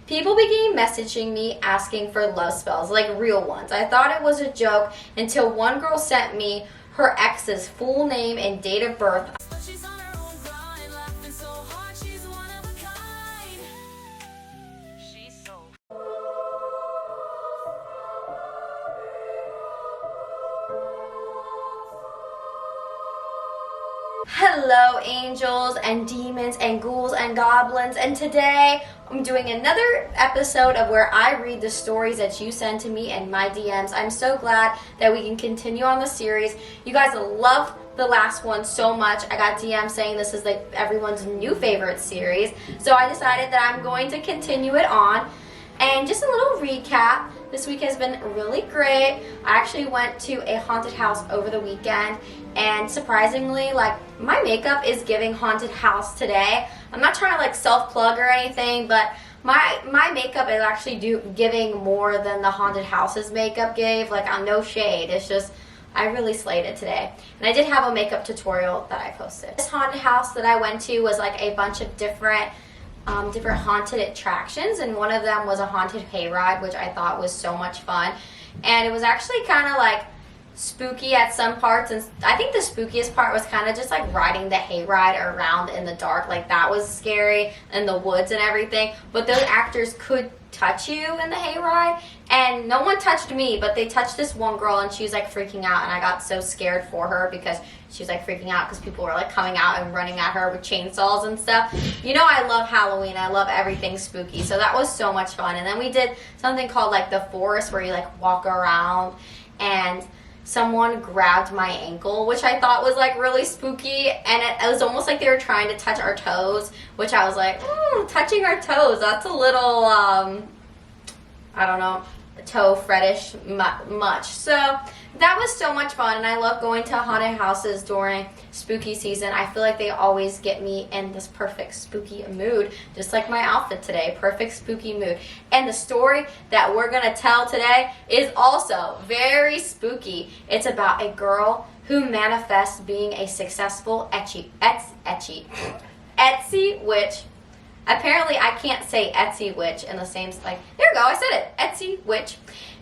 People began messaging me asking for love spells, like real ones. I thought it was a joke until one girl sent me her ex's full name and date of birth. Hello angels and demons and ghouls and goblins, and today I'm doing another episode of where I read the stories that you send to me in my DMs. I'm so glad that we can continue on the series. You guys loved the last one so much. I got DMs saying this is like everyone's new favorite series, so I decided that I'm going to continue it on. And just a little recap, this week has been really great. I actually went to a haunted house over the weekend, and surprisingly, like, my makeup is giving haunted house today. I'm not trying to like self-plug or anything, but my makeup is actually giving more than the haunted house's makeup gave. Like, I'm no shade, it's just I really slayed it today. And I did have a makeup tutorial that I posted. This haunted house that I went to was like a bunch of different haunted attractions, and one of them was a haunted hayride, which I thought was so much fun. And it was actually kind of like spooky at some parts, and I think the spookiest part was kind of just like riding the hayride around in the dark. Like, that was scary, in the woods and everything. But those actors could touch you in the hayride, and no one touched me, but they touched this one girl, and she was like freaking out, and I got so scared for her because she was like freaking out because people were like coming out and running at her with chainsaws and stuff. You know, I love Halloween. I love everything spooky, so that was so much fun. And then we did something called like the forest, where you like walk around, and someone grabbed my ankle, which I thought was like really spooky, and it was almost like they were trying to touch our toes, which I was like, touching our toes, that's a little, I don't know, toe fetish much. So that was so much fun, and I love going to haunted houses during spooky season. I feel like they always get me in this perfect spooky mood, just like my outfit today, perfect spooky mood. And the story that we're gonna tell today is also very spooky. It's about a girl who manifests being a successful Etsy witch. Apparently I can't say Etsy witch in the same, like, there we go, I said it, Etsy witch.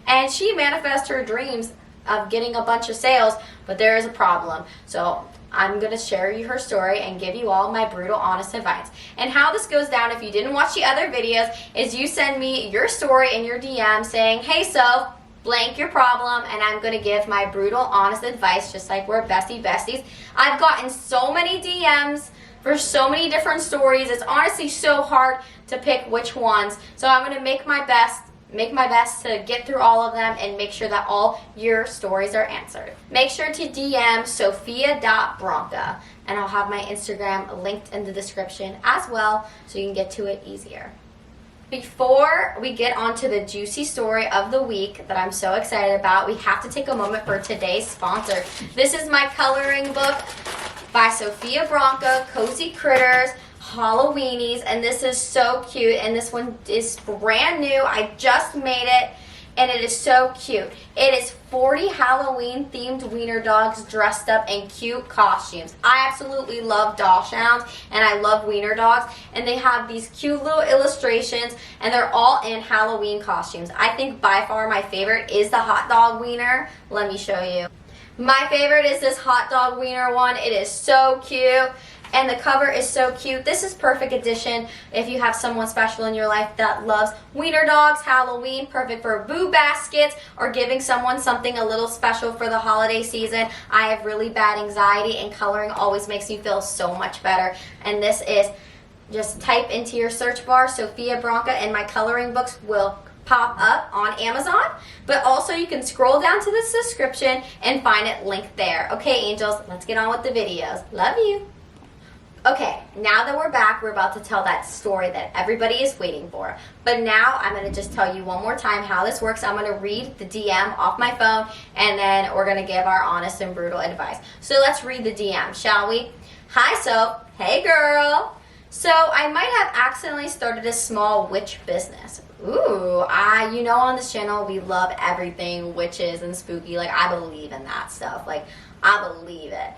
And she manifests her dreams of getting a bunch of sales, but there is a problem. So I'm going to share you her story and give you all my brutal, honest advice. And how this goes down, if you didn't watch the other videos, is you send me your story in your DM saying, hey, Soph, blank your problem, and I'm going to give my brutal, honest advice, just like we're besties. I've gotten so many DMs for so many different stories. It's honestly so hard to pick which ones. So I'm going to make my best to get through all of them and make sure that all your stories are answered. Make sure to DM sophia.bronca, and I'll have my Instagram linked in the description as well, so you can get to it easier. Before we get on to the juicy story of the week that I'm so excited about, we have to take a moment for today's sponsor. This is my coloring book by Sophia Bronca, Cozy Critters, Halloweenies, and this is so cute, and this one is brand new. I just made it, and it is so cute. It is 40 Halloween themed wiener dogs dressed up in cute costumes. I absolutely love doll sounds, and I love wiener dogs, and they have these cute little illustrations, and they're all in Halloween costumes. I think by far my favorite is the hot dog wiener. Let me show you. My favorite is this hot dog wiener one. It is so cute. And the cover is so cute. This is perfect edition if you have someone special in your life that loves wiener dogs, Halloween, perfect for boo baskets, or giving someone something a little special for the holiday season. I have really bad anxiety, and coloring always makes me feel so much better. And this is, just type into your search bar Sophia Bronca, and my coloring books will pop up on Amazon, but also you can scroll down to this description and find it linked there. Okay, angels, let's get on with the videos. Love you. Okay, now that we're back, we're about to tell that story that everybody is waiting for. But now I'm going to just tell you one more time how this works. I'm going to read the DM off my phone, and then we're going to give our honest and brutal advice. So let's read the DM, shall we? Hi, Soph. Hey, girl. So I might have accidentally started a small witch business. Ooh, you know, on this channel we love everything witches and spooky. Like, I believe in that stuff. Like, I believe it.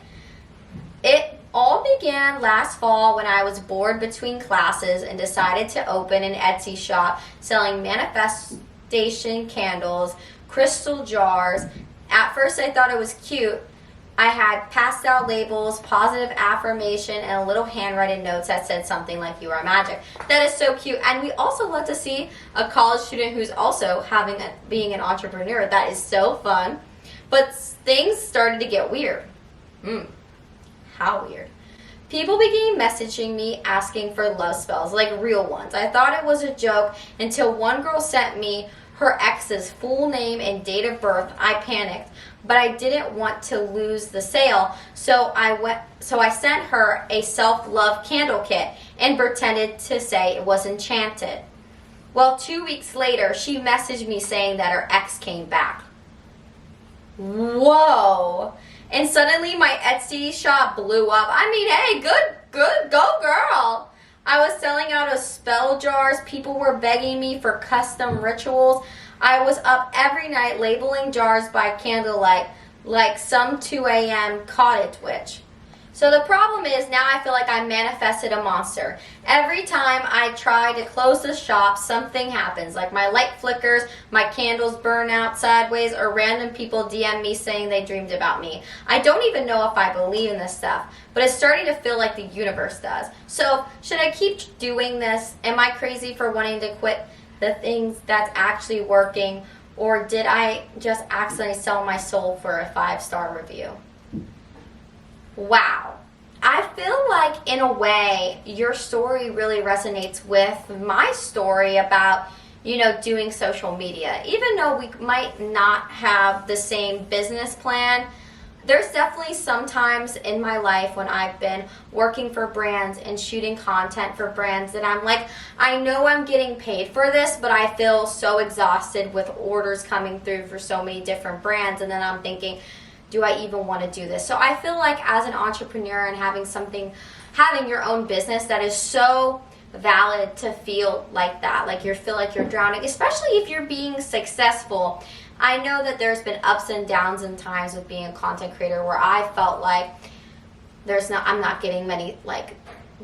It all began last fall when I was bored between classes and decided to open an Etsy shop selling manifestation candles, crystal jars. At first I thought it was cute. I had pastel labels, positive affirmation, and a little handwritten notes that said something like "You are magic." That is so cute. And we also love to see a college student who's also being an entrepreneur. That is so fun. But things started to get weird. How weird. People began messaging me asking for love spells, like real ones. I thought it was a joke until one girl sent me her ex's full name and date of birth. I panicked, but I didn't want to lose the sale, so I sent her a self-love candle kit and pretended to say it was enchanted. Well, 2 weeks later, she messaged me saying that her ex came back. Whoa. And suddenly my Etsy shop blew up. I mean, hey, good, go girl. I was selling out of spell jars. People were begging me for custom rituals. I was up every night labeling jars by candlelight, like some 2 a.m. cottage witch. So the problem is now I feel like I manifested a monster. Every time I try to close the shop, something happens. Like my light flickers, my candles burn out sideways, or random people DM me saying they dreamed about me. I don't even know if I believe in this stuff, but it's starting to feel like the universe does. So should I keep doing this? Am I crazy for wanting to quit the things that's actually working? Or did I just accidentally sell my soul for a 5-star review? Wow. I feel like in a way your story really resonates with my story about, doing social media. Even though we might not have the same business plan, there's definitely some times in my life when I've been working for brands and shooting content for brands that I'm like, I know I'm getting paid for this, but I feel so exhausted with orders coming through for so many different brands, and then I'm thinking, do I even want to do this? So I feel like as an entrepreneur and having your own business, that is so valid to feel like that. Like you feel like you're drowning, especially if you're being successful. I know that there's been ups and downs in times with being a content creator where I felt like I'm not getting many like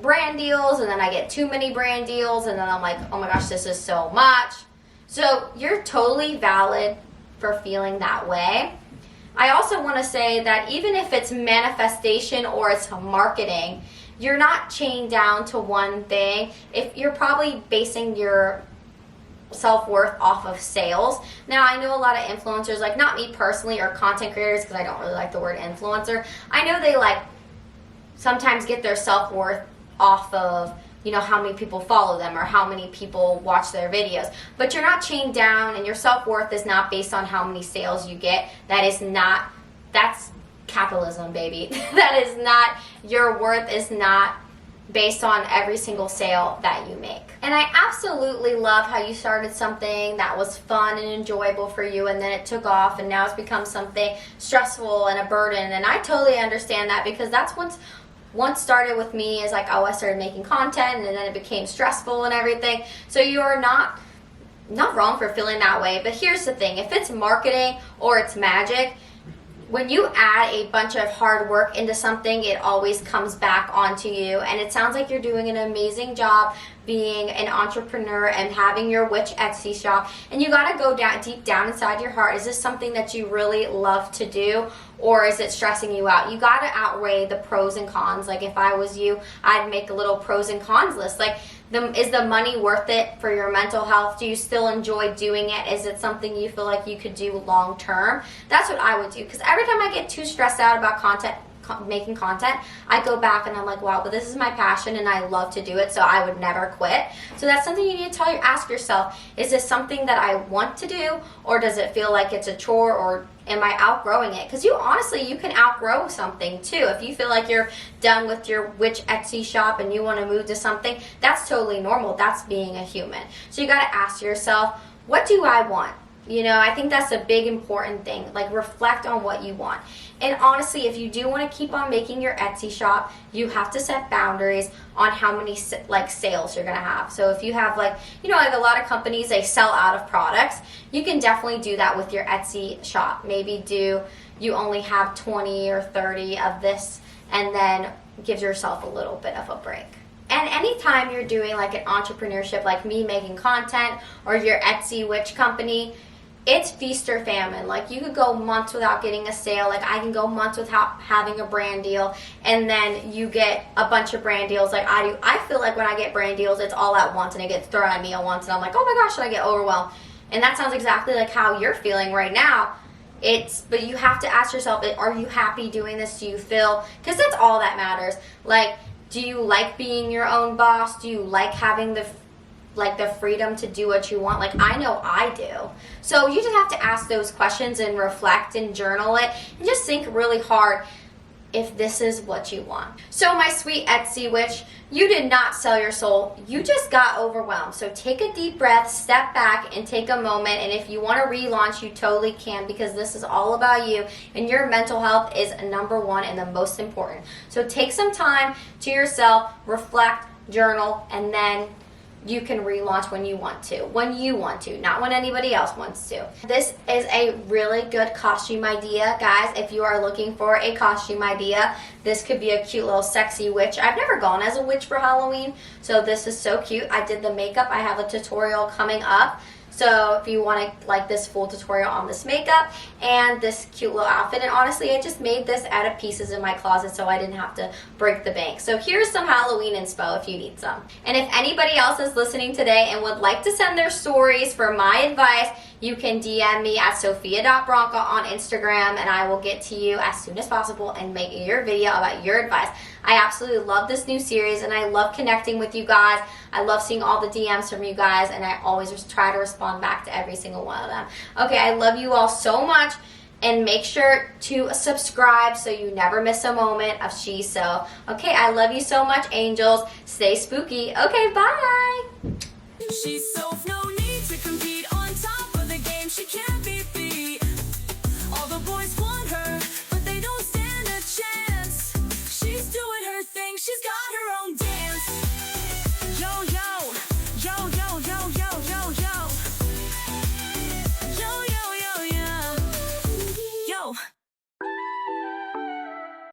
brand deals, and then I get too many brand deals, and then I'm like, oh my gosh, this is so much. So you're totally valid for feeling that way. I also want to say that even if it's manifestation or it's marketing, you're not chained down to one thing. If you're probably basing your self-worth off of sales. Now, I know a lot of influencers, like not me personally, or content creators, because I don't really like the word influencer. I know they sometimes get their self-worth off of how many people follow them or how many people watch their videos. But you're not chained down, and your self-worth is not based on how many sales you get. That's capitalism, baby. That is not, your worth is not based on every single sale that you make. And I absolutely love how you started something that was fun and enjoyable for you, and then it took off, and now it's become something stressful and a burden. And I totally understand that, because that's once started with me is like, I started making content, and then it became stressful and everything. So you're not wrong for feeling that way. But here's the thing, if it's marketing or it's magic, when you add a bunch of hard work into something, it always comes back onto you. And it sounds like you're doing an amazing job being an entrepreneur and having your witch Etsy shop. And you got to go deep down inside your heart. Is this something that you really love to do, or is it stressing you out? You got to outweigh the pros and cons. Like if I was you, I'd make a little pros and cons list. Like, is the money worth it for your mental health? Do you still enjoy doing it? Is it something you feel like you could do long term? That's what I would do, because every time I get too stressed out about making content, I go back and I'm like, wow, but this is my passion and I love to do it, so I would never quit. So that's something you need to ask yourself, is this something that I want to do, or does it feel like it's a chore, or am I outgrowing it? Because you can outgrow something too. If you feel like you're done with your witch Etsy shop and you want to move to something, that's totally normal. That's being a human. So you got to ask yourself, what do I want? I think that's a big important thing. Like, reflect on what you want. And honestly, if you do want to keep on making your Etsy shop, you have to set boundaries on how many sales you're going to have. So if you have like a lot of companies, they sell out of products, you can definitely do that with your Etsy shop. Maybe you only have 20 or 30 of this, and then gives yourself a little bit of a break. And anytime you're doing like an entrepreneurship, like me making content or your Etsy witch company, it's feast or famine. Like you could go months without getting a sale. Like I can go months without having a brand deal, and then you get a bunch of brand deals like I do. I feel like when I get brand deals, it's all at once and it gets thrown at me at once, and I'm like, oh my gosh, should I get overwhelmed? And that sounds exactly like how you're feeling right now. But you have to ask yourself, are you happy doing this? Do you feel, because that's all that matters. Like, do you like being your own boss? Do you like having the freedom to do what you want? Like, I know I do. So you just have to ask those questions and reflect and journal it and just think really hard if this is what you want. So my sweet Etsy witch, you did not sell your soul. You just got overwhelmed. So take a deep breath, step back, and take a moment. And if you want to relaunch, you totally can, because this is all about you, and your mental health is number one and the most important. So take some time to yourself, reflect, journal, and then you can relaunch when you want to, not when anybody else wants to. This is a really good costume idea, guys. If you are looking for a costume idea, this could be a cute little sexy witch. I've never gone as a witch for Halloween, so this is so cute. I did the makeup. I have a tutorial coming up. So if you want to like this full tutorial on this makeup and this cute little outfit, and honestly, I just made this out of pieces in my closet so I didn't have to break the bank. So here's some Halloween inspo if you need some. And if anybody else is listening today and would like to send their stories for my advice, you can DM me at sophia.bronca on Instagram, and I will get to you as soon as possible and make your video about your advice. I absolutely love this new series, and I love connecting with you guys. I love seeing all the DMs from you guys, and I always just try to respond back to every single one of them. Okay, I love you all so much, and make sure to subscribe so you never miss a moment of She's So. Okay, I love you so much, angels. Stay spooky. Okay, bye. She's so